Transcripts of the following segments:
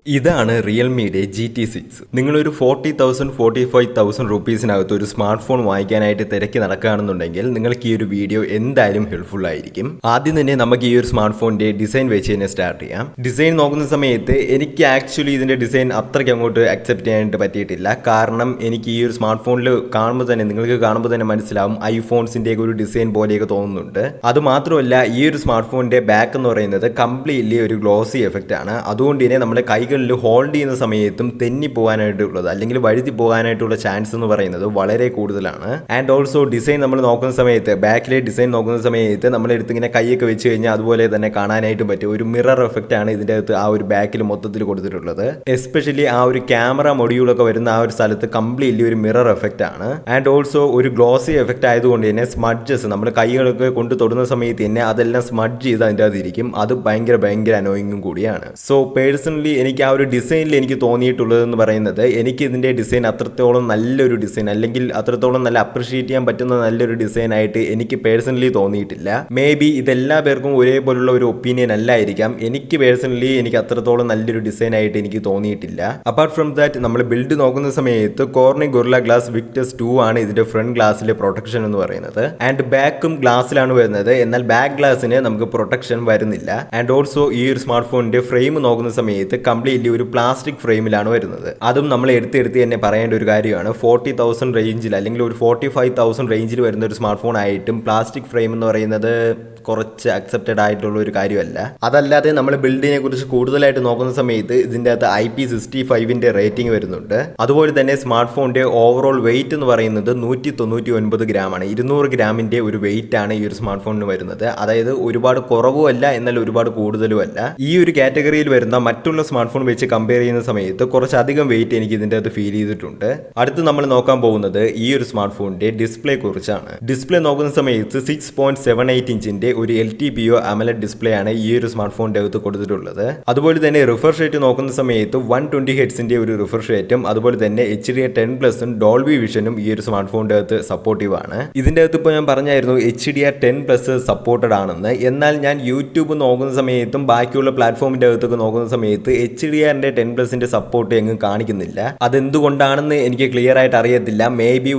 ഇതാണ് റിയൽമിയുടെ GT6. നിങ്ങളൊരു 40,000 45,000 റുപ്പീസിനകത്ത് ഒരു സ്മാർട്ട് ഫോൺ വാങ്ങിക്കാനായിട്ട് തിരക്കി നടക്കുകയാണെന്നുണ്ടെങ്കിൽ നിങ്ങൾക്ക് ഈ ഒരു വീഡിയോ എന്തായാലും ഹെൽപ്ഫുൾ ആയിരിക്കും. ആദ്യം തന്നെ നമുക്ക് ഈ ഒരു സ്മാർട്ട് ഫോണിന്റെ ഡിസൈൻ വെച്ച് തന്നെ സ്റ്റാർട്ട് ചെയ്യാം. ഡിസൈൻ നോക്കുന്ന സമയത്ത് എനിക്ക് ആക്ച്വലി ഇതിന്റെ ഡിസൈൻ അത്രയ്ക്ക് അങ്ങോട്ട് അക്സെപ്റ്റ് ചെയ്യാനായിട്ട് പറ്റിയിട്ടില്ല. കാരണം എനിക്ക് ഈ ഒരു സ്മാർട്ട് ഫോണിൽ കാണുമ്പോൾ തന്നെ നിങ്ങൾക്ക് കാണുമ്പോൾ തന്നെ മനസ്സിലാവും ഐഫോൺസിന്റെ ഒരു ഡിസൈൻ പോലെയൊക്കെ തോന്നുന്നുണ്ട്. അതുമാത്രമല്ല ഈ ഒരു സ്മാർട്ട് ഫോണിന്റെ ബാക്ക് എന്ന് പറയുന്നത് കംപ്ലീറ്റ്ലി ഒരു ഗ്ലോസി എഫക്റ്റ് ആണ്. അതുകൊണ്ട് തന്നെ നമ്മുടെ കൈകളിൽ ഹോൾഡ് ചെയ്യുന്ന സമയത്തും തെന്നി പോകാനായിട്ടുള്ളത് അല്ലെങ്കിൽ വഴുതി പോകാനായിട്ടുള്ള ചാൻസ് എന്ന് പറയുന്നത് വളരെ കൂടുതലാണ്. ആൻഡ് ഓൾസോ ഡിസൈൻ നമ്മൾ നോക്കുന്ന സമയത്ത് ബാക്കിലെ ഡിസൈൻ നോക്കുന്ന സമയത്ത് നമ്മളെടുത്ത് ഇങ്ങനെ കൈയൊക്കെ വെച്ച് കഴിഞ്ഞാൽ അതുപോലെ തന്നെ കാണാനായിട്ടും പറ്റും. ഒരു മിറർ എഫക്റ്റ് ആണ് ഇതിൻ്റെ അകത്ത് ആ ഒരു ബാക്കിൽ മൊത്തത്തിൽ കൊടുത്തിട്ടുള്ളത്. എസ്പെഷ്യലി ആ ഒരു ക്യാമറ മൊഡ്യൂളൊക്കെ വരുന്ന ആ ഒരു സ്ഥലത്ത് കംപ്ലീറ്റ്ലി ഒരു മിറർ എഫക്റ്റ് ആണ്. ആൻഡ് ഓൾസോ ഒരു ഗ്ലോസി എഫക്റ്റ് ആയതുകൊണ്ട് തന്നെ സ്മഡ്ജസ് നമ്മൾ കൈകളൊക്കെ കൊണ്ട് തൊടുന്ന സമയത്ത് തന്നെ അതെല്ലാം സ്മഡ്ജ് ചെയ്ത് അതിൻ്റെ അകത്തിരിക്കും. അത് ഭയങ്കര അനോയിങ്ങും കൂടിയാണ്. സോ പേഴ്സണലി എനിക്ക് ആ ഒരു ഡിസൈനിൽ എനിക്ക് തോന്നിയിട്ടുള്ളതെന്ന് പറയുന്നത് എനിക്ക് ഇതിൻ്റെ ഡിസൈൻ അത്രത്തോളം നല്ലൊരു ഡിസൈൻ അല്ലെങ്കിൽ അത്രത്തോളം നല്ല അപ്രിഷിയേറ്റ് ചെയ്യാൻ പറ്റുന്ന നല്ലൊരു ഡിസൈൻ ആയിട്ട് എനിക്ക് പേഴ്സണലി തോന്നിയിട്ടില്ല. മേ ബി ഇതെല്ലാ പേർക്കും ഒരേപോലുള്ള ഒരു ഒപ്പീനിയൻ അല്ലായിരിക്കാം. എനിക്ക് പേഴ്സണലി എനിക്ക് അത്രത്തോളം നല്ലൊരു ഡിസൈൻ ആയിട്ട് എനിക്ക് തോന്നിയിട്ടില്ല. അപ്പാർട്ട് ഫ്രം ദാറ്റ് നമ്മൾ ബിൽഡ് നോക്കുന്ന സമയത്ത് കോർണിംഗ് ഗൊറില്ല ഗ്ലാസ് വിക്ടസ് 2 ആണ് ഇതിന്റെ ഫ്രണ്ട് ഗ്ലാസ്സിലെ പ്രൊട്ടക്ഷൻ എന്ന് പറയുന്നത്. ആൻഡ് ബാക്കും ഗ്ലാസ്സിലാണ് വരുന്നത്. എന്നാൽ ബാക്ക് ഗ്ലാസ്സിന് നമുക്ക് പ്രൊട്ടക്ഷൻ വരുന്നില്ല. ആൻഡ് ഓൾസോ ഈ ഒരു സ്മാർട്ട് ഫോണിന്റെ ഫ്രെയിം നോക്കുന്ന സമയത്ത് കംപ്ലീറ്റ്ലി ഒരു പ്ലാസ്റ്റിക് ഫ്രെയിമിലാണ് വരുന്നത്. അതും നമ്മൾ എടുത്ത് തന്നെ പറയേണ്ട ഒരു കാര്യമാണ്. 40,000 റേഞ്ചിൽ അല്ലെങ്കിൽ ഒരു 45,000 റേഞ്ചിൽ വരുന്ന ഒരു സ്മാർട്ട് ഫോൺ ആയിട്ടും പ്ലാസ്റ്റിക് ഫ്രെയിം എന്ന് പറയുന്നത് കുറച്ച് അക്സെപ്റ്റഡ് ആയിട്ടുള്ള ഒരു കാര്യമല്ല. അതല്ലാതെ നമ്മൾ ബിൽഡിനെ കുറിച്ച് കൂടുതലായിട്ട് നോക്കുന്ന സമയത്ത് ഇതിൻ്റെ അകത്ത് IP65 റേറ്റിംഗ് വരുന്നുണ്ട്. അതുപോലെ തന്നെ സ്മാർട്ട് ഫോണിന്റെ ഓവറോൾ വെയിറ്റ് എന്ന് പറയുന്നത് 199 ഗ്രാമാണ്. 200 ഗ്രാമിന്റെ ഒരു വെയിറ്റ് ആണ് ഈ ഒരു സ്മാർട്ട് ഫോണിന് വരുന്നത്. അതായത് ഒരുപാട് കുറവും അല്ല എന്നാൽ ഒരുപാട് കൂടുതലും അല്ല. ഈ ഒരു കാറ്റഗറിയിൽ വരുന്ന മറ്റുള്ള സ്മാർട്ട് ഫോൺ വെച്ച് കമ്പയർ ചെയ്യുന്ന സമയത്ത് കുറച്ചധികം വെയിറ്റ് എനിക്ക് ഇതിൻ്റെ അകത്ത് ഫീൽ ചെയ്തിട്ടുണ്ട്. അടുത്ത് നമ്മൾ നോക്കാൻ പോകുന്നത് ഈ ഒരു സ്മാർട്ട് ഫോണിന്റെ ഡിസ്പ്ലേ കുറിച്ചാണ്. ഡിസ്പ്ലേ നോക്കുന്ന സമയത്ത് 6.78 ഇഞ്ചിന്റെ ഒരു LTPO AMOLED ഡിസ്പ്ലേ ആണ് ഈ ഒരു സ്മാർട്ട് ഫോണിന്റെ അകത്ത് കൊടുത്തിട്ടുള്ളത്. അതുപോലെ തന്നെ റിഫ്രഷ് റേറ്റ് നോക്കുന്ന സമയത്ത് 120 ഹെർട്സിന്റെ ഒരു റിഫ്രഷ് റേറ്റും അതുപോലെ തന്നെ HDR10+ ഡോൾബി വിഷനും ഈ ഒരു സ്മാർട്ട് ഫോണിന്റെ അകത്ത് സപ്പോർട്ടീവ് ആണ്. ഇതിന്റെ അകത്ത് ഇപ്പോൾ ഞാൻ പറഞ്ഞായിരുന്നു HDR10+ സപ്പോർട്ടഡ് ആണെന്ന്. എന്നാൽ ഞാൻ യൂട്യൂബ് നോക്കുന്ന സമയത്തും ബാക്കിയുള്ള പ്ലാറ്റ്ഫോമിന്റെ അകത്തൊക്കെ നോക്കുന്ന സമയത്ത് HDR10+ സപ്പോർട്ട് എങ്ങും കാണിക്കുന്നില്ല. അതെന്തുകൊണ്ടാണെന്ന് എനിക്ക് ക്ലിയർ ആയിട്ട് അറിയത്തില്ല. മേ ബി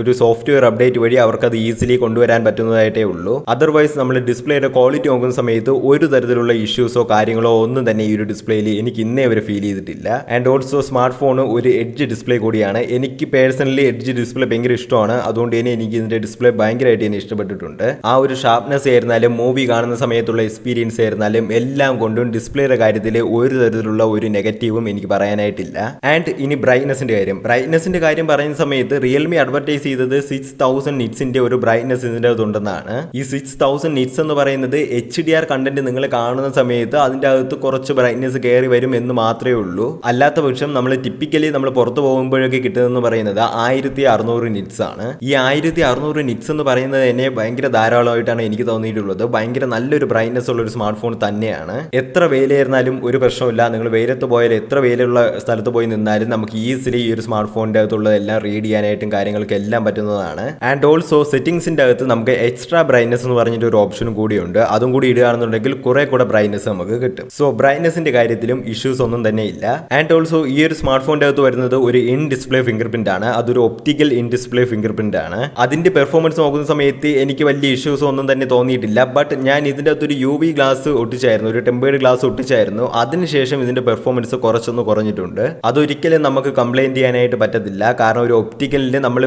ഒരു സോഫ്റ്റ്വെയർ അപ്ഡേറ്റ് വഴി അവർക്ക് അത് ഈസിലി കൊണ്ടുവരാൻ പറ്റുന്നതായിട്ടേ ഉള്ളൂ. അതർവൈസ് നമ്മൾ ഡിസ്പ്ലേയുടെ ക്വാളിറ്റി നോക്കുന്ന സമയത്ത് ഒരു തരത്തിലുള്ള ഇഷ്യൂസോ കാര്യങ്ങളോ ഒന്നും തന്നെ ഈ ഒരു ഡിസ്പ്ലേയിൽ എനിക്ക് ഇന്നേ വരെ ഫീൽ ചെയ്തിട്ടില്ല. ആൻഡ് ഓൾസോ സ്മാർട്ട് ഫോൺ ഒരു എഡ്ജ് ഡിസ്പ്ലേ കൂടിയാണ്. എനിക്ക് പേഴ്സണലി എഡ്ജ് ഡിസ്പ്ലേ ഭയങ്കര ഇഷ്ടമാണ്. അതുകൊണ്ട് തന്നെ എനിക്ക് ഇതിന്റെ ഡിസ്പ്ലേ ഭയങ്കരമായിട്ട് തന്നെ ഇഷ്ടപ്പെട്ടിട്ടുണ്ട്. ആ ഒരു ഷാർപ്നെസ് ആയിരുന്നാലും മൂവി കാണുന്ന സമയത്തുള്ള എക്സ്പീരിയൻസ് ആയിരുന്നാലും എല്ലാം കൊണ്ടും ഡിസ്പ്ലേയുടെ കാര്യത്തിൽ ഒരു തരത്തിലുള്ള ഒരു നെഗറ്റീവും എനിക്ക് പറയാനായിട്ടില്ല. ആൻഡ് ഇനി ബ്രൈറ്റ്നസിന്റെ കാര്യം പറയുന്ന സമയത്ത് റിയൽമി അഡ്വർടൈസ് ചെയ്തത് 6000 നിറ്റ്സിന്റെ ഒരു ബ്രൈറ്റ്നസ് ഇതിന്റെ അകത്തുണ്ടെന്നാണ്. ഈ 6000 നിറ്റ്സ് എന്ന് പറയുന്നത് HDR കണ്ടന്റ് നിങ്ങൾ കാണുന്ന സമയത്ത് അതിന്റെ അകത്ത് കുറച്ച് ബ്രൈറ്റ്നസ് കയറി വരും എന്ന് മാത്രമേ ഉള്ളൂ. അല്ലാത്ത പക്ഷം നമ്മൾ ടിപ്പിക്കലി നമ്മൾ പുറത്ത് പോകുമ്പോഴൊക്കെ കിട്ടുന്നതെന്ന് പറയുന്നത് 1600 നിറ്റ്സ് ആണ്. ഈ 1600 നിറ്റ്സ് എന്ന് പറയുന്നത് തന്നെ ഭയങ്കര ധാരാളമായിട്ടാണ് എനിക്ക് തോന്നിയിട്ടുള്ളത്. ഭയങ്കര നല്ലൊരു ബ്രൈറ്റ്നസ് ഉള്ള ഒരു സ്മാർട്ട് ഫോൺ തന്നെയാണ്. എത്ര വെയിലായിരുന്നാലും ഒരു പ്രശ്നമില്ല. നിങ്ങൾ വെയിലത്ത് പോയാൽ എത്ര വെയിലുള്ള സ്ഥലത്ത് പോയി നിന്നാലും നമുക്ക് ഈസിലി ഈ ഒരു സ്മാർട്ട് ഫോണിന്റെ അകത്തുള്ളതെല്ലാം റീഡ് ചെയ്യാനായിട്ടും കാര്യങ്ങൾക്ക് എല്ലാം പറ്റുന്നതാണ്. ആൻഡ് ഓൾസോ സെറ്റിംഗ്സിന്റെ അകത്ത് നമുക്ക് എക്സ്ട്രാ ബ്രൈറ്റ്നസ് എന്ന് പറഞ്ഞിട്ട് ഒരു ഓപ്ഷനും കൂടിയുണ്ട്. അതും കൂടി ഇടുകയാണെന്നുണ്ടെങ്കിൽ കുറെ കൂടെ ബ്രൈറ്റ്നസ് നമുക്ക് കിട്ടും. സോ ബ്രൈറ്റ്നസിന്റെ കാര്യത്തിലും ഇഷ്യൂസ് ഒന്നും തന്നെ ഇല്ല. ആൻഡ് ഓൾസോ ഈ ഒരു സ്മാർട്ട് ഫോണിന്റെ അകത്ത് വരുന്നത് ഒരു ഇൻ ഡിസ്പ്ലേ ഫിംഗർ പ്രിന്റ് ആണ്. അതൊരു optical in display finger print ആണ്. അതിന്റെ പെർഫോമൻസ് നോക്കുന്ന സമയത്ത് എനിക്ക് വലിയ ഇഷ്യൂസ് ഒന്നും തന്നെ തോന്നിയിട്ടില്ല. ബട്ട് ഞാൻ ഇതിന്റെ അകത്ത് ഒരു UV ഗ്ലാസ് ഒട്ടിച്ചായിരുന്നു, ഒരു ടെമ്പേർഡ് ഗ്ലാസ് ഒട്ടിച്ചായിരുന്നു. അതിനുശേഷം ഇതിന്റെ പെർഫോമൻസ് കുറച്ചൊന്ന് കുറഞ്ഞിട്ടുണ്ട്. അതൊരിക്കലും നമുക്ക് കംപ്ലൈന്റ് ചെയ്യാനായിട്ട് പറ്റത്തില്ല. കാരണം ഒരു ഒപ്റ്റിക്കലിൽ നമ്മൾ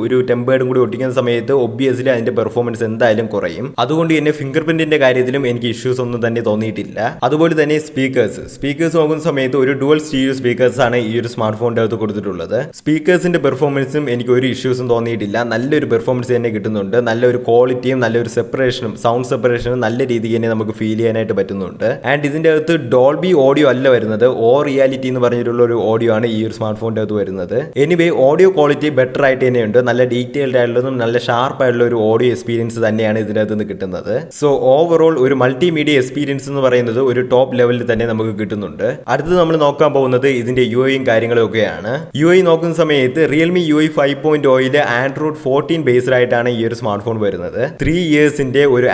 ഒരു ടെമ്പേർഡും കൂടി ഒട്ടിക്കുന്ന സമയത്ത് ഒബ്വിയസ്ലി അതിന്റെ പെർഫോമൻസ് എന്തായാലും കുറയും. അതുകൊണ്ട് തന്നെ ഫിംഗർ പ്രിന്റിന്റെ കാര്യത്തിലും എനിക്ക് ഇഷ്യൂസ് ഒന്നും തന്നെ തോന്നിയിട്ടില്ല. അതുപോലെ തന്നെ സ്പീക്കേഴ്സ് നോക്കുന്ന സമയത്ത് ഒരു ഡുവൽ സ്റ്റീരിയോ സ്പീക്കേഴ്സ് ആണ് ഈ ഒരു സ്മാർട്ട് ഫോണിന്റെ അകത്ത് കൊടുത്തിട്ടുള്ളത്. സ്പീക്കേഴ്സിന്റെ പെർഫോമൻസും എനിക്ക് ഒരു ഇഷ്യൂസും തോന്നിയിട്ടില്ല. നല്ലൊരു പെർഫോമൻസ് തന്നെ കിട്ടുന്നുണ്ട്. നല്ലൊരു ക്വാളിറ്റിയും നല്ലൊരു സെപ്പറേഷനും സൗണ്ട് സെപ്പറേഷനും നല്ല രീതിക്ക് തന്നെ നമുക്ക് ഫീൽ ചെയ്യാനായിട്ട് പറ്റുന്നുണ്ട്. ആൻഡ് ഇതിന്റെ അകത്ത് ഡോൾബി ഓഡിയോ അല്ല വരുന്നത്, റിയാലിറ്റി എന്ന് പറഞ്ഞിട്ടുള്ള ഒരു ഓഡിയോ ആണ് ഈ ഒരു സ്മാർട്ട് ഫോണിന്റെ അകത്ത് വരുന്നത്. എനിവേ ഓഡിയോ ക്വാളിറ്റി ബെറ്റർ ആയിട്ട് തന്നെയുണ്ട്. നല്ല ഡീറ്റെയിൽഡ് ആയിട്ടുള്ളതും നല്ല ഷാർപ്പ് ആയിട്ടുള്ള ഒരു ഓഡിയോ എക്സ്പീരിയൻസ് തന്നെയാണ് ഇതിന്റെ അകത്ത് നിന്ന് കിട്ടുന്നത്. സോ ഓവറോൾ ഒരു മൾട്ടിമീഡിയ എക്സ്പീരിയൻസ് എന്ന് പറയുന്നത് ഒരു ടോപ്പ് ലെവലിൽ തന്നെ നമുക്ക് കിട്ടുന്നുണ്ട്. അടുത്ത് നമ്മൾ നോക്കാൻ പോകുന്നത് ഇതിന്റെ UIയും കാര്യങ്ങളും ഒക്കെയാണ്. UI നോക്കുന്ന സമയത്ത് റിയൽമി UI 5.0 ആൻഡ്രോയിഡ് 14 ബേസ്ഡ് ആയിട്ടാണ് ഈ ഒരു സ്മാർട്ട് ഫോൺ വരുന്നത്. 3 ഇയേഴ്സിന്റെ ഒരു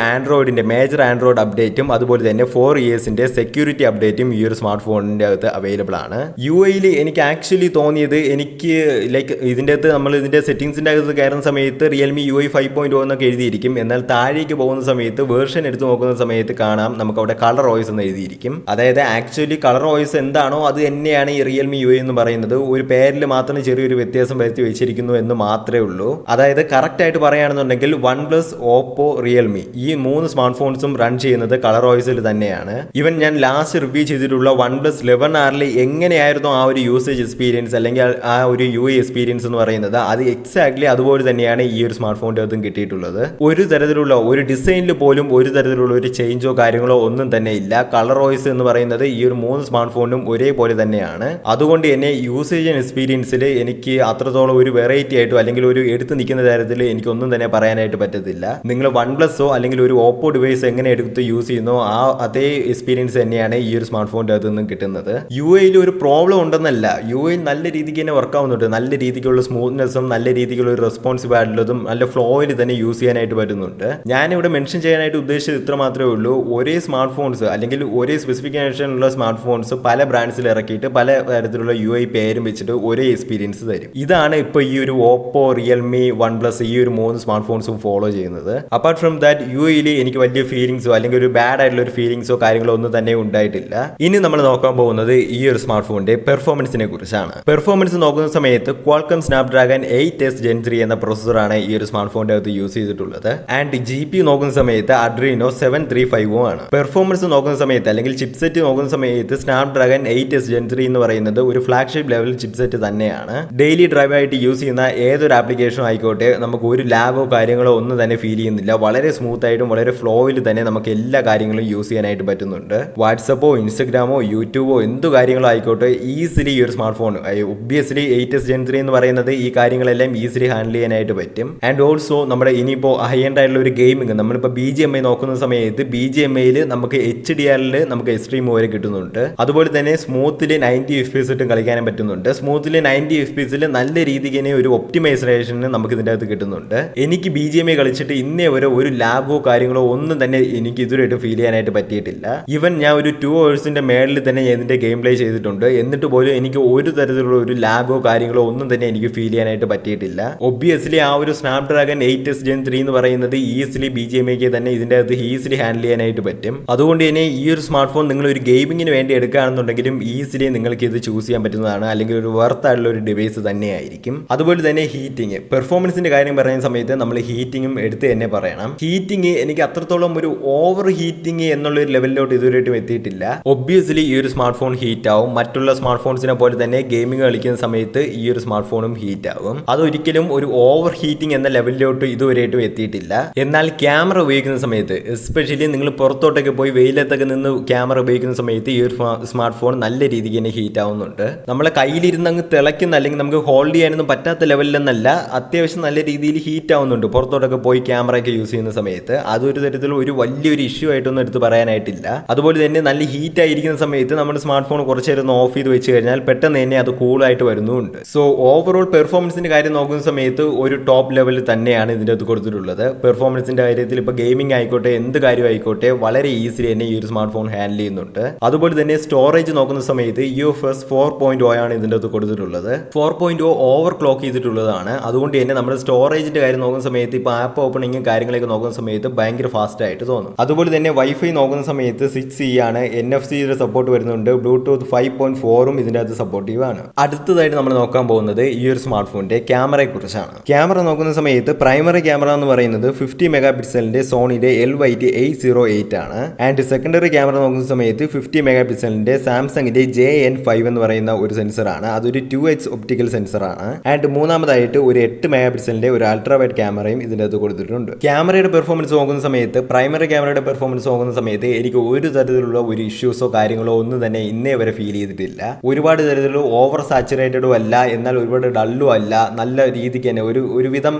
മേജർ ആൻഡ്രോയിഡ് അപ്ഡേറ്റും അതുപോലെ തന്നെ 4 ഇയേഴ്സിന്റെ സെക്യൂരിറ്റി അപ്ഡേറ്റും ഈ ഒരു സ്മാർട്ട് സ്മാർട്ട് ഫോണിൻ്റെ അകത്ത് അവൈലബിൾ ആണ്. യു ഐയിൽ എനിക്ക് ആക്ച്വലി തോന്നിയത് എനിക്ക് ലൈക്ക് ഇതിൻ്റെ അകത്ത് നമ്മൾ ഇതിൻ്റെ സെറ്റിംഗ്സിൻ്റെ അകത്ത് കയറുന്ന സമയത്ത് റിയൽമി UI 5.0 എന്നൊക്കെ എഴുതിയിരിക്കും. എന്നാൽ താഴേക്ക് പോകുന്ന സമയത്ത് വേർഷൻ എടുത്ത് നോക്കുന്ന സമയത്ത് കാണാം നമുക്ക് അവിടെ കളർ വോയിസ് എന്ന് എഴുതിയിരിക്കും. അതായത് ആക്ച്വലി കളർ വോയിസ് എന്താണോ അത് തന്നെയാണ് ഈ റിയൽമി UI എന്ന് പറയുന്നത്. ഒരു പേരിൽ മാത്രം ചെറിയൊരു വ്യത്യാസം വരുത്തി വെച്ചിരിക്കുന്നു എന്ന് മാത്രമേ ഉള്ളൂ. അതായത് കറക്റ്റ് ആയിട്ട് പറയുകയാണെന്നുണ്ടെങ്കിൽ OnePlus, Oppo, റിയൽമി ഈ 3 സ്മാർട്ട് ഫോൺസും റൺ ചെയ്യുന്നത് കളർ വോയിസിൽ തന്നെയാണ്. ഈവൻ ഞാൻ ലാസ്റ്റ് റിവ്യൂ ചെയ്തിട്ടുള്ള OnePlus 11R എങ്ങനെയായിരുന്നു ആ ഒരു യൂസേജ് എക്സ്പീരിയൻസ് അല്ലെങ്കിൽ ആ ഒരു UI എക്സ്പീരിയൻസ് എന്ന് പറയുന്നത്, അത് എക്സാക്ട്ലി അതുപോലെ തന്നെയാണ് ഈ ഒരു സ്മാർട്ട് ഫോണിൻ്റെ അകത്തും കിട്ടിയിട്ടുള്ളത്. ഒരു തരത്തിലുള്ള ഒരു ഡിസൈനിൽ പോലും ഒരു തരത്തിലുള്ള ഒരു ചേഞ്ചോ കാര്യങ്ങളോ ഒന്നും തന്നെ ഇല്ല. കളർ വോയിസ് എന്ന് പറയുന്നത് ഈ ഒരു 3 സ്മാർട്ട് ഫോണിനും ഒരേപോലെ തന്നെയാണ്. അതുകൊണ്ട് തന്നെ യൂസേജ് എക്സ്പീരിയൻസിൽ എനിക്ക് അത്രത്തോളം ഒരു വെറൈറ്റി ആയിട്ടോ അല്ലെങ്കിൽ ഒരു എടുത്ത് നിൽക്കുന്ന തരത്തിൽ എനിക്കൊന്നും തന്നെ പറയാനായിട്ട് പറ്റത്തില്ല. നിങ്ങൾ OnePlusോ അല്ലെങ്കിൽ ഒരു Oppo ഡിവൈസ് എങ്ങനെ എടുത്ത് യൂസ് ചെയ്യുന്നോ ആ അതേ എക്സ്പീരിയൻസ് തന്നെയാണ് ഈ ഒരു സ്മാർട്ട് ഫോണിൻ്റെ അകത്ത് നിന്നും കിട്ടുന്നത്. UI ഒരു പ്രോബ്ലം ഉണ്ടെന്നല്ല, UI നല്ല രീതിക്ക് തന്നെ വർക്ക് ആവുന്നുണ്ട്. നല്ല രീതിക്കുള്ള സ്മൂത്ത്നെസ്സും നല്ല രീതിക്കുള്ള ഒരു റെസ്പോൺസീവ് ആയിട്ടുള്ളതും നല്ല ഫ്ലോയിൽ തന്നെ യൂസ് ചെയ്യാനായിട്ട് പറ്റുന്നുണ്ട്. ഞാനിവിടെ മെൻഷൻ ചെയ്യാനായിട്ട് ഉദ്ദേശിച്ചത് ഇത്ര മാത്രമേ ഉള്ളൂ. ഒരേ സ്മാർട്ട് ഫോൺസ് അല്ലെങ്കിൽ ഒരേ സ്പെസിഫിക്കേഷനുള്ള സ്മാർട്ട് ഫോൺസ് പല ബ്രാൻഡ്സിൽ ഇറക്കിയിട്ട് പല തരത്തിലുള്ള UI പേരും വെച്ചിട്ട് ഒരേ എക്സ്പീരിയൻസ് തരും. ഇതാണ് ഇപ്പോൾ ഈ ഒരു Oppo, റിയൽമി, OnePlus ഈ ഒരു 3 സ്മാർട്ട് ഫോൺസും ഫോളോ ചെയ്യുന്നത്. അപ്പാർട്ട് ഫ്രം ദാറ്റ് UIയിൽ എനിക്ക് വലിയ ഫീലിംഗ്സോ അല്ലെങ്കിൽ ഒരു ബാഡ് ആയിട്ടുള്ള ഒരു ഫീലിംഗ്സോ കാര്യങ്ങളോ ഒന്നും തന്നെ ഉണ്ടായിട്ടില്ല. ഇനി നമ്മൾ നോക്കാൻ പോകുന്നത് ഈ ഒരു സ്മാർട്ട് ഫോണിന്റെ പെർഫോമൻസിനെ കുറിച്ചാണ്. പെർഫോമൻസ് നോക്കുന്ന സമയത്ത് Qualcomm Snapdragon 8s Gen 3 എന്ന പ്രോസസ്സറാണ് ഈ ഒരു സ്മാർട്ട് ഫോണിന്റെ അകത്ത് യൂസ് ചെയ്തിട്ടുള്ളത്. ആൻഡ് GPU നോക്കുന്ന സമയത്ത് Adreno 735 ആണ്. പെർഫോമൻസ് നോക്കുന്ന സമയത്ത് അല്ലെങ്കിൽ ചിപ്സെറ്റ് നോക്കുന്ന സമയത്ത് Snapdragon 8s Gen 3 എന്ന് പറയുന്നത് ഒരു ഫ്ലാഗ്ഷിപ്പ് ലെവൽ ചിപ്സെറ്റ് തന്നെയാണ്. ഡെയിലി ഡ്രൈവ് ആയിട്ട് യൂസ് ചെയ്യുന്ന ഏതൊരു ആപ്ലിക്കേഷനും ആയിക്കോട്ടെ നമുക്ക് ഒരു ലാഗോ കാര്യങ്ങളോ ഒന്നും തന്നെ ഫീൽ ചെയ്യുന്നില്ല. വളരെ സ്മൂത്ത് ആയിട്ടും വളരെ ഫ്ലോയിൽ തന്നെ നമുക്ക് എല്ലാ കാര്യങ്ങളും യൂസ് ചെയ്യാനായിട്ട് പറ്റുന്നുണ്ട്. വാട്സപ്പോ, ഇൻസ്റ്റഗ്രാമോ, യൂട്യൂബോ എന്ത് കാര്യങ്ങളോ ആയിക്കോട്ടെ ഈസിലി ഈ ഒരു smart phone obviously 8s Gen 3 എന്ന് പറയുന്നത് ഈ കാര്യങ്ങളെല്ലാം ഈസിലി ഹാൻഡിൽ ചെയ്യാനായിട്ട് പറ്റും. ആൻഡ് ഓൾസോ നമ്മുടെ ഇനിയിപ്പോൾ ഹൈ എൻഡ് ആയിട്ടുള്ള ഒരു ഗെയിമിംഗ് നമ്മളിപ്പോൾ BGMI നോക്കുന്ന സമയത്ത് BGMIയിൽ നമുക്ക് HDR നമുക്ക് എക്സ്ട്രീം വരെ കിട്ടുന്നുണ്ട്. അതുപോലെ തന്നെ സ്മൂത്തിൽ 90 FPS ഇട്ടും കളിക്കാനും പറ്റുന്നുണ്ട്. സ്മൂത്തിൽ 90 FPS നല്ല രീതിക്ക് തന്നെ ഒരു ഒപ്റ്റിമൈസേഷന് നമുക്ക് ഇതിൻ്റെ അകത്ത് കിട്ടുന്നുണ്ട്. എനിക്ക് BGMI കളിച്ചിട്ട് ഇന്നേ വരെ ഒരു ലാഗോ കാര്യങ്ങളോ ഒന്നും തന്നെ എനിക്ക് ഇതുവരെയായിട്ട് ഫീൽ ചെയ്യാനായിട്ട് പറ്റിയിട്ടില്ല. ഈവൻ ഞാൻ ഒരു 2 hours മേളിൽ തന്നെ ഇതിൻ്റെ ഗെയിം പ്ലേ ചെയ്തിട്ടുണ്ട്. എന്നിട്ട് പോലും എനിക്ക് ഒരു തരത്തിലുള്ള ഒരു ലാഗോ കാര്യങ്ങളോ ഒന്നും തന്നെ എനിക്ക് ഫീൽ ചെയ്യാനായിട്ട് പറ്റിയിട്ടില്ല. ഒബ്വിയസ്ലി ആ ഒരു Snapdragon 8s Gen 3 എന്ന് പറയുന്നത് ഈസിലി BGMIക്ക് തന്നെ ഇതിൻ്റെ അകത്ത് ഈസിലി ഹാൻഡിൽ ചെയ്യാനായിട്ട് പറ്റും. അതുകൊണ്ട് തന്നെ ഈ ഒരു സ്മാർട്ട് ഫോൺ നിങ്ങൾ ഒരു ഗെയിമിങ്ങിന് വേണ്ടി എടുക്കുകയാണെന്നുണ്ടെങ്കിലും ഈസിലി നിങ്ങൾക്ക് ഇത് ചൂസ് ചെയ്യാൻ പറ്റുന്നതാണ്. അല്ലെങ്കിൽ ഒരു വർത്ത് ആയിട്ടുള്ള ഒരു ഡിവൈസ് തന്നെയായിരിക്കും. അതുപോലെ തന്നെ ഹീറ്റിംഗ്, പെർഫോമൻസിന്റെ കാര്യം പറയുന്ന സമയത്ത് നമ്മൾ ഹീറ്റിംഗും എടുത്ത് തന്നെ പറയണം. ഹീറ്റിംഗ് എനിക്ക് അത്രത്തോളം ഒരു ഓവർ ഹീറ്റിംഗ് എന്നുള്ള ഒരു ലെവലിലോട്ട് ഇതുവരെയായിട്ടും എത്തിയിട്ടില്ല. ഒബ്വിയസ്ലി ഈ ഒരു സ്മാർട്ട് ഫോൺ ഹീറ്റ് ആവും. മറ്റുള്ള സ്മാർട്ട് ഫോൺസിനെ പോലെ തന്നെ ഗെയിമിംഗ് കളിക്കുന്ന സമയത്ത് ഈ ഒരു സ്മാർട്ട് ഫോണും ഹീറ്റ് ആവും. അതൊരിക്കലും ഒരു ഓവർ ഹീറ്റിംഗ് എന്ന ലെവലിലോട്ട് ഇതുവരെയായിട്ടും എത്തിയിട്ടില്ല. എന്നാൽ ക്യാമറ ഉപയോഗിക്കുന്ന സമയത്ത് എസ്പെഷ്യലി നിങ്ങൾ പുറത്തോട്ടൊക്കെ പോയി വെയിലത്തൊക്കെ നിന്ന് ക്യാമറ ഉപയോഗിക്കുന്ന സമയത്ത് ഈ ഒരു സ്മാർട്ട് ഫോൺ നല്ല രീതിക്ക് തന്നെ ഹീറ്റ് ആവുന്നുണ്ട്. നമ്മളെ കയ്യിലിരുന്ന് അങ്ങ് തിളയ്ക്കുന്ന അല്ലെങ്കിൽ നമുക്ക് ഹോൾഡ് ചെയ്യാനൊന്നും പറ്റാത്ത ലെവലിലെന്നല്ല, അത്യാവശ്യം നല്ല രീതിയിൽ ഹീറ്റ് ആവുന്നുണ്ട് പുറത്തോട്ടൊക്കെ പോയി ക്യാമറയൊക്കെ യൂസ് ചെയ്യുന്ന സമയത്ത്. അതൊരു തരത്തിലുള്ള ഒരു വലിയൊരു ഇഷ്യൂ ആയിട്ടൊന്നും എടുത്ത് പറയാനായിട്ടില്ല. അതുപോലെ തന്നെ നല്ല ഹീറ്റ് ആയിരിക്കുന്ന സമയത്ത് നമ്മുടെ സ്മാർട്ട് ഫോൺ കുറച്ച് നേരം ഓഫ് ചെയ്ത് വെച്ച് കഴിഞ്ഞാൽ പെട്ടെന്ന് തന്നെ അത് കൂളായിട്ട് വരുന്നുമുണ്ട്. സോ ഓവറോൾ പെർഫോമൻസിന്റെ കാര്യം നോക്കുന്ന സമയത്ത് ഒരു ടോപ്പ് ലെവലിൽ തന്നെയാണ് ഇതിൻ്റെ അത് കൊടുത്തിട്ടുള്ളത്. പെർഫോമൻസിന്റെ കാര്യത്തിൽ ഇപ്പോൾ ഗെയിമിംഗ് ആയിക്കോട്ടെ എന്ത് കാര്യം ആയിക്കോട്ടെ വളരെ ഈസിലി തന്നെ ഈ ഒരു സ്മാർട്ട് ഫോൺ ഹാൻഡിൽ ചെയ്യുന്നുണ്ട്. അതുപോലെ തന്നെ സ്റ്റോറേജ് നോക്കുന്ന സമയത്ത് UFS 4.0 ആണ് ഇതിൻ്റെ അത് കൊടുത്തിട്ടുള്ളത്. 4.0 ഓവർ ക്ലോക്ക് ചെയ്തിട്ടുള്ളതാണ്. അതുകൊണ്ട് തന്നെ നമ്മുടെ സ്റ്റോറേജിന്റെ കാര്യം നോക്കുന്ന സമയത്ത് ഇപ്പോൾ ആപ്പ് ഓപ്പണിങ്ങും കാര്യങ്ങളൊക്കെ നോക്കുന്ന സമയത്ത് ഭയങ്കര ഫാസ്റ്റ് ആയിട്ട് തോന്നും. അതുപോലെ തന്നെ വൈഫൈ നോക്കുന്ന സമയത്ത് 6E ആണ്. NFC-യുടെ സപ്പോർട്ട് വരുന്നുണ്ട്. ബ്ലൂടൂത്ത് 5.4ഉം ഇതിൻ്റെ അകത്ത് സപ്പോർട്ടീവ് ആണ്. അടുത്തതായിട്ട് നമ്മൾ നോക്കാൻ പോകുന്നത് ഈ ഒരു സ്മാർട്ട് ഫോണിന്റെ ക്യാമറയെ കുറിച്ചാണ്. ക്യാമറ നോക്കുന്ന സമയത്ത് പ്രൈമറി ക്യാമറ എന്ന് പറയുന്നത് 50 മെഗാപിക്സലിന്റെ സോണിയുടെ LYT-808 ആണ്. ആൻഡ് സെക്കൻഡറി ക്യാമറ നോക്കുന്ന സമയത്ത് 50 മെഗാപിക്സലിന്റെ സാംസങ്ങിന്റെ JN5 എന്ന് പറയുന്ന ഒരു സെൻസറാണ്. അതൊരു 2x ഒപ്റ്റിക്കൽ സെൻസറാണ്. ആൻഡ് മൂന്നാമതായിട്ട് ഒരു 8 മെഗാപിക്സലിന്റെ ഒരു അൾട്രാ വൈഡ് ക്യാമറയും ഇതിൻ്റെ അകത്ത് കൊടുത്തിട്ടുണ്ട്. ക്യാമറയുടെ പെർഫോമൻസ് നോക്കുന്ന സമയത്ത് പ്രൈമറി ക്യാമറയുടെ പെർഫോമൻസ് നോക്കുന്ന സമയത്ത് എനിക്ക് ഒരു തരത്തിലുള്ള ഒരു ഇഷ്യൂസോ കാര്യങ്ങളോ ഒന്നും തന്നെ ഇന്നേ വരെ ഫീൽ ചെയ്തിട്ടില്ല. ഒരുപാട് തരത്തിലുള്ള ഓവർ സാച്ചുറേറ്റഡും അല്ല, എന്നാൽ ഒരുപാട് ഡള്ളും അല്ല. നല്ല രീതിക്ക് തന്നെ ഒരു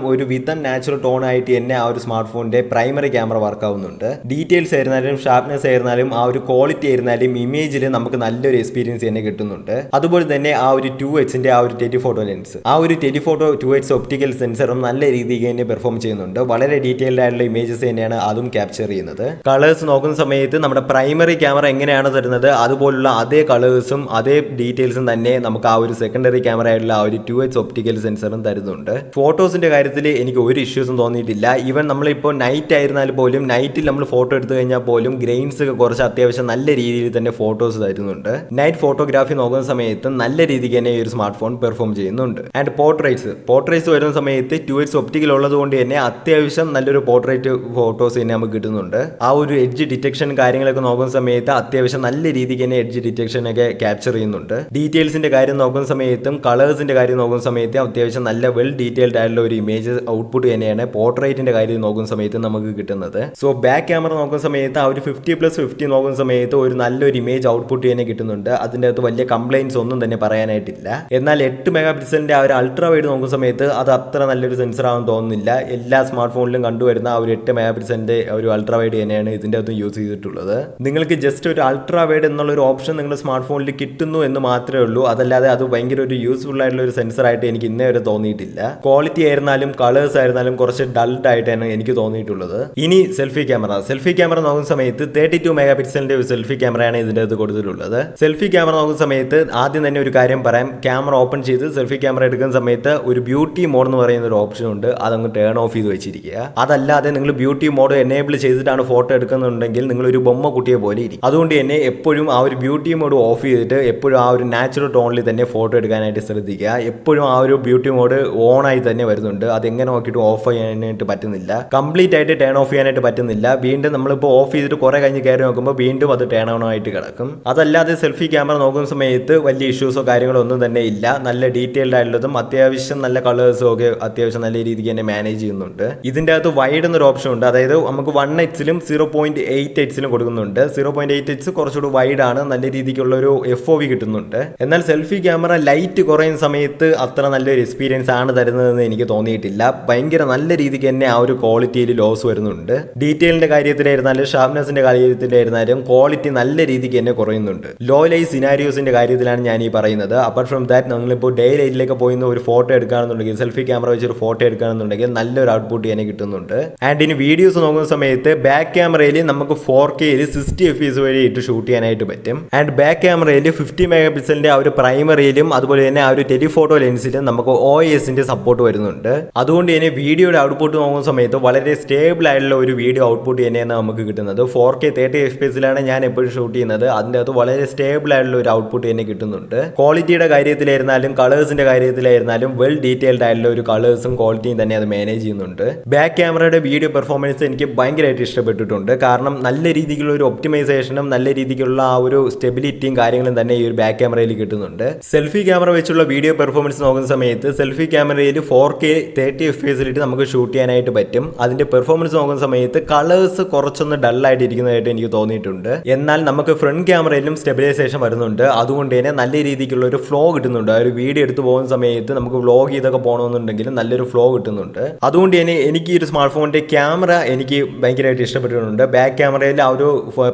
വിധം നാച്ചുറൽ ടോൺ ആയിട്ട് തന്നെ ആ ഒരു സ്മാർട്ട് ഫോണിന്റെ പ്രൈമറി ക്യാമറ വർക്ക് ആവുന്നുണ്ട്. ഡീറ്റെയിൽസ് ആയിരുന്നാലും ഷാർപ്നെസ് ആയിരുന്നാലും ആ ഒരു ക്വാളിറ്റി ആയിരുന്നാലും ഇമേജിൽ നമുക്ക് നല്ലൊരു എക്സ്പീരിയൻസ് തന്നെ കിട്ടുന്നുണ്ട്. അതുപോലെ തന്നെ ആ ഒരു 2xന്റെ ആ ഒരു ടെലിഫോട്ടോ ലെൻസ്, ആ ഒരു ടെലിഫോട്ടോ 2x ഒപ്റ്റിക്കൽ സെൻസറും നല്ല രീതിക്ക് തന്നെ പെർഫോം ചെയ്യുന്നുണ്ട്. വളരെ ഡീറ്റെയിൽഡ് ആയിട്ടുള്ള ഇമേജസ് തന്നെയാണ് അതും ക്യാപ്ചർ ചെയ്യുന്നത്. കളേഴ്സ് നോക്കുന്ന സമയത്ത് നമ്മുടെ പ്രൈമറി ക്യാമറ എങ്ങനെയാണ് തരുന്നത് അതുപോലുള്ള അതേ കളേഴ്സും അതേ ഡീറ്റെയിൽസും തന്നെ നമുക്ക് ആ ഒരു സെക്കൻഡറി ക്യാമറ ആയിട്ടുള്ള ആ ഒരു 2x ഒപ്റ്റിക്കൽ സെൻസറും തരുന്നുണ്ട്. ഫോട്ടോസിന്റെ കാര്യത്തിൽ എനിക്ക് ഒരു ഇഷ്യൂസും തോന്നിയിട്ടില്ല. ഈവൻ നമ്മളിപ്പോൾ നൈറ്റ് ആയിരുന്നാൽ പോലും നൈറ്റിൽ നമ്മൾ ഫോട്ടോ എടുത്തു കഴിഞ്ഞാൽ പോലും ഗ്രെയിൻസ് കുറച്ച് അത്യാവശ്യം നല്ല രീതിയിൽ തന്നെ ഫോട്ടോസ് തരുന്നുണ്ട്. നൈറ്റ് ഫോട്ടോഗ്രാഫി നോക്കുന്ന സമയത്ത് നല്ല രീതിക്ക് തന്നെ ഈ ഒരു സ്മാർട്ട് ഫോൺ പെർഫോം ചെയ്യുന്നുണ്ട്. ആൻഡ് പോർട്രേറ്റ്സ് വരുന്ന സമയത്ത് 2x ഒപ്റ്റിക്കൽ ഉള്ളത് കൊണ്ട് തന്നെ അത്യാവശ്യം നല്ലൊരു പോർട്രേറ്റ് ഫോട്ടോസ് തന്നെ നമുക്ക് കിട്ടുന്നുണ്ട്. ആ ഒരു എഡ്ജ് ഡിറ്റക്ഷൻ കാര്യങ്ങളൊക്കെ നോക്കുന്ന സമയത്ത് അത്യാവശ്യം നല്ല രീതിക്ക് തന്നെ എഡ്ജ് ഡിറ്റക്ഷൻ ഒക്കെ ക്യാപ്ചർ ചെയ്യുന്നുണ്ട്. ഡീറ്റെയിൽസിന്റെ കാര്യം നോക്കുന്ന സമയത്തും കളേഴ്സിന്റെ കാര്യം നോക്കുന്ന സമയത്ത് അത്യാവശ്യം നല്ല വെൽ ഡീറ്റെയിൽഡ് ആയിട്ടുള്ള ഒരു ഇമേജ് ഔട്ട്പുട്ട് തന്നെയാണ് പോർട്രേറ്റിന്റെ കാര്യം നോക്കുന്ന സമയത്ത് നമുക്ക് കിട്ടുന്നത്. സോ ബാക്ക് ക്യാമറ നോക്കുന്ന സമയത്ത് ആ ഒരു 50+50 നോക്കുന്ന സമയത്ത് ഒരു നല്ലൊരു ഇമേജ് ഔട്ട്പുട്ട് തന്നെ കിട്ടുന്നുണ്ട്. അതിൻ്റെ അകത്ത് വലിയ കംപ്ലൈൻസ് ഒന്നും തന്നെ പറയാനായിട്ടില്ല. എന്നാൽ 8 മെഗാ പിക്സലിന്റെ ആ ഒരു അൾട്രാ വൈഡ് നോക്കുന്ന സമയത്ത് അത് അത്ര നല്ലൊരു സെൻസർ ആണെന്ന് തോന്നുന്നില്ല. എല്ലാ സ്മാർട്ട് ഫോണിലും കണ്ടുവരുന്ന ആ ഒരു 8 മെഗാ പിക്സലിന്റെ ഒരു അൾട്രാ വൈഡ് തന്നെയാണ് ഇതിൻ്റെ അകത്ത് യൂസ് ചെയ്തിട്ടുള്ളത്. നിങ്ങൾക്ക് ജസ്റ്റ് ഒരു അൾട്രാ വൈഡ് എന്നുള്ള ഒരു ഓപ്ഷൻ നിങ്ങളുടെ സ്മാർട്ട് ഫോണിൽ കിട്ടുന്നു എന്ന് മാത്രമേ ഉള്ളൂ. അതല്ലാതെ അത് ഭയങ്കര ഒരു യൂസ്ഫുൾ ആയിട്ടുള്ള ഒരു സെൻസർ ആയിട്ട് എനിക്ക് ഇന്നേ വരെ തോന്നിയിട്ടില്ല. ക്വാളിറ്റി ആയിരുന്നാലും കളേഴ്സ് ആയിരുന്നാലും കുറച്ച് ഡൾഡ് ആയിട്ടാണ് എനിക്ക് തോന്നിയിട്ടുള്ളത്. ഇനി സെൽഫി ക്യാമറ നോക്കുന്ന സമയത്ത് 32 മെഗാ പിക്സലിന്റെ ഒരു സെൽഫി ക്യാമറയാണ് ഇതിൻ്റെ അകത്ത് കൊടുത്തിട്ടുള്ളത്. സെൽഫി ക്യാമറ നോക്കുന്ന സമയത്ത് ആദ്യം തന്നെ ഒരു കാര്യം പറയാം. ക്യാമറ ഓപ്പൺ ചെയ്ത് സെൽഫി ക്യാമറ എടുക്കുന്ന സമയത്ത് ഒരു ബ്യൂട്ടി മോഡ് എന്ന് പറയുന്ന ഒരു ഓപ്ഷൻ ഉണ്ട്. അതങ്ങ് ടേൺ ഓഫ് ചെയ്ത് വെച്ചിരിക്കുക. അതല്ലാതെ നിങ്ങൾ ബ്യൂട്ടി മോഡ് എനേബിൾ ചെയ്തിട്ടാണ് ഫോട്ടോ എടുക്കുന്നുണ്ടെങ്കിൽ നിങ്ങൾ ഒരു ബൊമ്മ കുട്ടിയെ പോലെ ഇരിക്കും. അതുകൊണ്ട് തന്നെ എപ്പോഴും ആ ഒരു ബ്യൂട്ടി മോഡ് ഓഫ് ചെയ്തിട്ട് എപ്പോഴും ആ ഒരു നാച്ചുറൽ ടോണിൽ തന്നെ ഫോട്ടോ എടുക്കാനായിട്ട് ശ്രദ്ധിക്കുക. എപ്പോഴും ആ ഒരു ബ്യൂട്ടി മോഡ് ഓൺ ആയി തന്നെ വരുന്നുണ്ട്. അതെങ്ങനെ നോക്കിയിട്ട് ഓഫ് ചെയ്യാനായിട്ട് പറ്റുന്നില്ല. കംപ്ലീറ്റ് ആയിട്ട് ടേൺ ഓഫ് ചെയ്യാനായിട്ട് പറ്റുന്നില്ല. വീണ്ടും നമ്മളിപ്പോൾ ഓഫ് ചെയ്തിട്ട് കുറെ കഴിഞ്ഞ് കയറി നോക്കുമ്പോൾ വീണ്ടും അത് ടേൺ ഓൺ ആയിട്ട് കിടക്കും. അതല്ലാതെ സെൽഫി ക്യാമറ നോക്കുന്ന സമയത്ത് വലിയ ഇഷ്യൂസോ കാര്യങ്ങളോ ഒന്നും തന്നെ ഇല്ല. നല്ല ഡീറ്റെയിൽഡ് ആയിട്ടുള്ളതും അത്യാവശ്യം നല്ല കളേഴ്സും ഒക്കെ അത്യാവശ്യം നല്ല രീതിക്ക് തന്നെ മാനേജ് ചെയ്യുന്നുണ്ട്. ഇതിൻ്റെ അകത്ത് വൈഡ് എന്നൊരു ഓപ്ഷൻ ഉണ്ട്. അതായത് നമുക്ക് 1x-ലും 0.8x-ലും കൊടുക്കുന്നുണ്ട്. 0.8x കുറച്ചുകൂടി വൈഡ് ആണ്. നല്ല രീതിക്കുള്ള ഒരു FOV കിട്ടുന്നുണ്ട്. എന്നാൽ സെൽഫി ക്യാമറ ലൈറ്റ് കുറയുന്ന സമയത്ത് അത്ര നല്ലൊരു എക്സ്പീരിയൻസ് ആണ് തരുന്നതെന്ന് എനിക്ക് തോന്നിയിട്ടില്ല. ഭയങ്കര നല്ല രീതിക്ക് തന്നെ ആ ഒരു ക്വാളിറ്റിയിൽ ലോസ് വരുന്നുണ്ട്. ഡീറ്റെയിലിന്റെ കാര്യത്തിലായിരുന്നാലും ഷാർപ്നെസിന്റെ കാര്യത്തിലായിരുന്നാലും ക്വാളിറ്റി നല്ല രീതിക്ക് തന്നെ കുറയുന്നുണ്ട്. ലോ ലൈറ്റ് സിനാരിയോസിന്റെ കാര്യത്തിലാണ് ഞാൻ ഈ പറയുന്നത്. അപ്പാർട്ട് ഫ്രം ദാറ്റ് നമ്മളിപ്പോൾ ഡേ ലൈറ്റിലേക്ക് പോയി ഒരു ഫോട്ടോ എടുക്കുകയാണെന്നുണ്ടെങ്കിൽ സെൽഫി ക്യാമറ വെച്ചൊരു ഫോട്ടോ എടുക്കുകയാണെന്നുണ്ടെങ്കിൽ നല്ലൊരു ഔട്ട്പുട്ട് തന്നെ കിട്ടുന്നുണ്ട്. ആൻഡ് ഇനി വീഡിയോസ് നോക്കുന്ന സമയത്ത് ബാക്ക് ക്യാമറയിൽ നമുക്ക് 4Kയിൽ 60 FPS വരെ ഇട്ട് ഷൂട്ട് ചെയ്യാനായിട്ട് പറ്റും. ആൻഡ് ബാക്ക് ക്യാമറയിൽ 50 മെഗാ പിക്സലിന്റെ ആ ഒരു പ്രൈമറിയിലും അതുപോലെ തന്നെ ആ ഒരു ടെലിഫോട്ടോ ലെൻസിലും നമുക്ക് OISന്റെ സപ്പോർട്ട് വരുന്നുണ്ട്. അതുകൊണ്ട് തന്നെ വീഡിയോയുടെ ഔട്ട്പുട്ട് നോക്കുന്ന സമയത്ത് വളരെ സ്റ്റേബിൾ ആയിട്ടുള്ള ഒരു വീഡിയോ ഔട്ട്പുട്ട് തന്നെയാണ് നമുക്ക് കിട്ടുന്നത്. 4K 30 FPS-ലാണ് ഞാൻ എപ്പോഴും ഷൂട്ട് ചെയ്യുന്നത്. അതിൻ്റെ അകത്ത് വളരെ സ്റ്റേബിൾ ആയിട്ടുള്ള ഒരു ഔട്ട്പുട്ട് തന്നെ കിട്ടുന്നുണ്ട്. ക്വാളിറ്റിയുടെ കാര്യത്തിലായിരുന്നാലും കളേഴ്സിന്റെ കാര്യത്തിലായിരുന്നാലും വെൽ ഡീറ്റെയിൽഡ് ആയിട്ടുള്ള ഒരു കളേഴ്സും ക്വാളിറ്റിയും തന്നെ അത് മാനേജ് ചെയ്യുന്നുണ്ട്. ബാക്ക് ക്യാമറയുടെ വീഡിയോ പെർഫോമൻസ് എനിക്ക് ഭയങ്കരമായിട്ട് ഇഷ്ടപ്പെട്ടിട്ടുണ്ട്. കാരണം നല്ല രീതിക്കുള്ള ഒരു ഒപ്റ്റിമൈസേഷനും നല്ല രീതിക്കുള്ള ആ ഒരു സ്റ്റെബിലിറ്റിയും കാര്യങ്ങളും തന്നെ ഈ ഒരു ബാക്ക് ക്യാമറയിൽ കിട്ടുന്നുണ്ട്. സെൽഫി ക്യാമറ വെച്ചുള്ള വീഡിയോ പെർഫോമൻസ് നോക്കുന്ന സമയത്ത് സെൽഫി ക്യാമറയിൽ 4K 30 FPS-ലിട്ട് നമുക്ക് ഷൂട്ട് ചെയ്യാനായിട്ട് പറ്റും. അതിന്റെ പെർഫോമൻസ് നോക്കുന്ന സമയത്ത് കളേഴ്സ് കുറച്ചൊന്ന് ഡൾ ആയിട്ട് ഇരിക്കുന്നതായിട്ട് എനിക്ക് തോന്നിയിട്ടുണ്ട്. എന്നാൽ നമുക്ക് ഫ്രണ്ട് ക്യാമറയിലും സ്റ്റെബിലൈസേഷൻ വരുന്നുണ്ട്. അതുകൊണ്ട് തന്നെ നല്ല രീതിക്കുള്ള ഒരു ഫ്ലോ കിട്ടുന്നുണ്ട്. ആ ഒരു വീഡിയോ എടുത്ത് പോകുന്ന സമയത്ത് നമുക്ക് വ്ലോഗ് ചെയ്തൊക്കെ പോകണമെന്നുണ്ടെങ്കിൽ നല്ലൊരു ഫ്ലോ കിട്ടുന്നുണ്ട്. അതുകൊണ്ട് തന്നെ എനിക്ക് ഈ ഒരു സ്മാർട്ട് ഫോണിന്റെ ക്യാമറ എനിക്ക് ഭയങ്കരമായിട്ട് ഇഷ്ടപ്പെട്ടിട്ടുണ്ട്. ബാക്ക് ക്യാമറയിൽ ആ ഒരു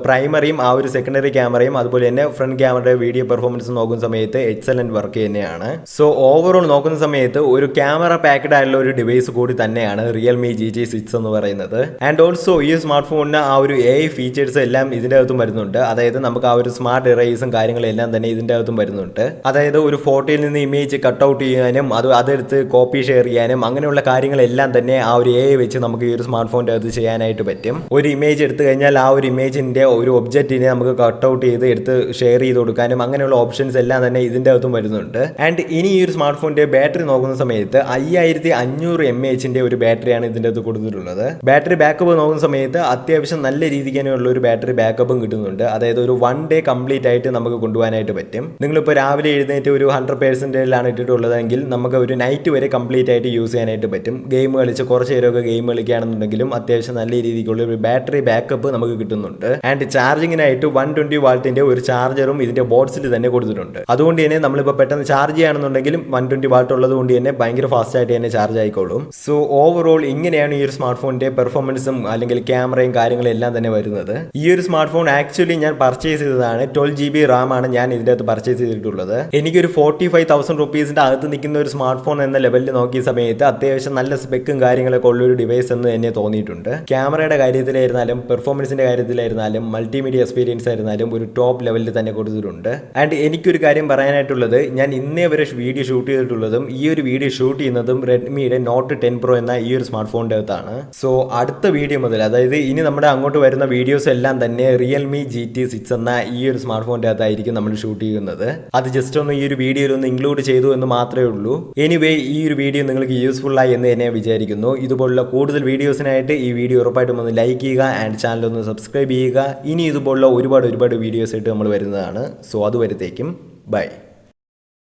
പ്രൈമറിയും ആ ഒരു സെക്കൻഡറി ക്യാമറയും അതുപോലെ തന്നെ ഫ്രണ്ട് ക്യാമറയുടെ വീഡിയോ പെർഫോമൻസ് നോക്കുന്ന സമയത്ത് എക്സലന്റ് വർക്ക് തന്നെയാണ്. സോ ഓവറോൾ നോക്കുന്ന സമയത്ത് ഒരു ക്യാമറ പാക്ഡ് ആയിട്ടുള്ള ഒരു ഡിവൈസ് കൂടി തന്നെയാണ് റിയൽമി GT6 എന്ന് പറയുന്നത്. ആൻഡ് ഓൾസോ ഈ സ്മാർട്ട് ഫോണിന് ആ ഒരു AI ഫീച്ചേഴ്സ് എല്ലാം ഇതിൻ്റെ അകത്തും വരുന്നുണ്ട്. അതായത് നമുക്ക് ആ ഒരു സ്മാർട്ട് ഇറേസും കാര്യങ്ങളെല്ലാം തന്നെ ഇതിൻ്റെ അകത്തും വരുന്നുണ്ട്. അതായത് ഒരു ഫോട്ടോയിൽ നിന്ന് ഇമേജ് കട്ട് ഔട്ട് ചെയ്യാനും അതെടുത്ത് കോപ്പി ഷെയർ ചെയ്യാനും അങ്ങനെയുള്ള കാര്യങ്ങളെല്ലാം തന്നെ ആ ഒരു AI വെച്ച് നമുക്ക് ഈ ഒരു സ്മാർട്ട് ഫോണിൻ്റെ അകത്ത് ചെയ്യാനായിട്ട് പറ്റും. ഒരു ഇമേജ് എടുത്തു കഴിഞ്ഞാൽ ആ ഒരു ഇമേജിന്റെ ഒരു ഒബ്ജക്റ്റിനെ നമുക്ക് കട്ട് ഔട്ട് ചെയ്ത് എടുത്ത് ഷെയർ ചെയ്ത് കൊടുക്കാനും അങ്ങനെയുള്ള ഓപ്ഷൻസ് എല്ലാം തന്നെ ഇതിൻ്റെ അകത്തും വരുന്നുണ്ട്. ആൻഡ് ഇനി ഈ ഒരു സ്മാർട്ട് ഫോണിന്റെ ബാറ്ററി നോക്കുന്ന സമയത്ത് 5500 mAh ഒരു ബാറ്ററിയാണ് ഇതിൻ്റെ അകത്ത് കൊടുത്തിട്ടുള്ളത്. ബാറ്ററി ബാക്കപ്പ് നോക്കുന്ന സമയത്ത് അത്യാവശ്യം നല്ല രീതിക്ക് തന്നെയുള്ള ഒരു ബാറ്ററി ബാക്കപ്പും കിട്ടുന്നുണ്ട്. അതായത് ഒരു 1 ഡേ കംപ്ലീറ്റ് ആയിട്ട് നമുക്ക് കൊണ്ടുപോകാനായിട്ട് പറ്റും. നിങ്ങളിപ്പോൾ രാവിലെ എഴുന്നേറ്റ് ഒരു 100%-ലാണ് ഇട്ടിട്ടുള്ളതെങ്കിൽ നമുക്ക് ഒരു നൈറ്റ് വരെ കംപ്ലീറ്റ് ആയിട്ട് യൂസ് ചെയ്യാനായിട്ട് പറ്റും. ഗെയിം കളിച്ച് കുറച്ച് നേരമൊക്കെ ഗെയിം കളിക്കുകയാണെന്നുണ്ടെങ്കിലും അത്യാവശ്യം നല്ല രീതിക്കുള്ള ഒരു ബാറ്ററി ബാക്കപ്പ് നമുക്ക് കിട്ടുന്നുണ്ട്. ആൻഡ് ചാർജിങ്ങിനായിട്ട് 120 വാട്ടിന്റെ ഒരു ചാർജറും ഇതിന്റെ ബോക്സിൽ തന്നെ കൊടുത്തിട്ടുണ്ട്. അതുകൊണ്ട് തന്നെ നമ്മളിപ്പോൾ പെട്ടെന്ന് ചാർജ് ചെയ്യുകയാണെന്നുണ്ടെങ്കിലും 120 വാട്ട് ഉള്ളത് കൊണ്ട് തന്നെ ഭയങ്കര ഫാസ്റ്റ് ആയിട്ട് തന്നെ ചാർജ് ആയിക്കോളും. സോ ഓവറോൾ ഇങ്ങനെയാണ് ഈ ഒരു സ്മാർട്ട് ഫോണിന്റെ പെർഫോമൻസും അല്ലെങ്കിൽ ക്യാമറയും കാര്യങ്ങളും എല്ലാം തന്നെ വരുന്നത്. ഈ ഒരു സ്മാർട്ട് ഫോൺ ആക്ച്വലി ഞാൻ പർച്ചേസ് ചെയ്തതാണ്. 12GB RAM ആണ് ഞാൻ ഇതിൻ്റെ അകത്ത് പർച്ചേസ് ചെയ്തിട്ടുള്ളത്. എനിക്കൊരു 45,000 റുപ്പീസിന്റെ അകത്ത് നിൽക്കുന്ന ഒരു സ്മാർട്ട് ഫോൺ എന്ന ലെവലിൽ നോക്കിയ സമയത്ത് അത്യാവശ്യം നല്ല സ്പെക്കും കാര്യങ്ങളൊക്കെ ഉള്ള ഒരു ഡിവൈസ് എന്ന് തന്നെ തോന്നിയിട്ടുണ്ട്. ക്യാമറയുടെ കാര്യത്തിലായിരുന്നാലും പെർഫോമൻസിന്റെ കാര്യത്തിലായിരുന്നാലും മൾട്ടിമീഡിയ എക്സ്പീരിയൻസ് ആയിരുന്നാലും ഒരു ടോപ്പ് ലെവലിൽ തന്നെ കൊടുത്തിട്ടുണ്ട്. ആൻഡ് എനിക്കൊരു കാര്യം പറയാനായിട്ടുള്ളത്, ഞാൻ ഇന്നേ വരെ വീഡിയോ ഷൂട്ട് ചെയ്തിട്ടുള്ളതും ഈ ഒരു വീഡിയോ ഷൂട്ട് ചെയ്യുന്നതും റെഡ്മിയുടെ നോട്ട് 10 Pro എന്ന ഈ ഒരു സ്മാർട്ട് ഫോണിൻ്റെ അകത്താണ്. സോ അടുത്ത വീഡിയോ മുതൽ, അതായത് ഇനി നമ്മുടെ അങ്ങോട്ട് വരുന്ന വീഡിയോസ് എല്ലാം തന്നെ റിയൽമി GT6 എന്ന ഈ ഒരു സ്മാർട്ട് ഫോണിൻ്റെ അകത്തായിരിക്കും നമ്മൾ ഷൂട്ട് ചെയ്യുന്നത്. അത് ജസ്റ്റ് ഒന്ന് ഈ ഒരു വീഡിയോയിൽ ഒന്ന് ഇൻക്ലൂഡ് ചെയ്തു എന്ന് മാത്രമേ ഉള്ളൂ. എനിവേ ഈ ഒരു വീഡിയോ നിങ്ങൾക്ക് യൂസ്ഫുൾ ആയി എന്ന് തന്നെ വിചാരിക്കുന്നു. ഇതുപോലുള്ള കൂടുതൽ വീഡിയോസിനായിട്ട് ഈ വീഡിയോ ഉറപ്പായിട്ടും ഒന്ന് ലൈക്ക് ചെയ്യുക ആൻഡ് ചാനൽ ഒന്ന് സബ്സ്ക്രൈബ് ചെയ്യുക. ഇനി ഇതുപോലുള്ള ഒരുപാട് വീഡിയോസ് ആയിട്ട് നമ്മൾ വരുന്നതാണ്. സോ അതുവരത്തേക്കും ബൈ.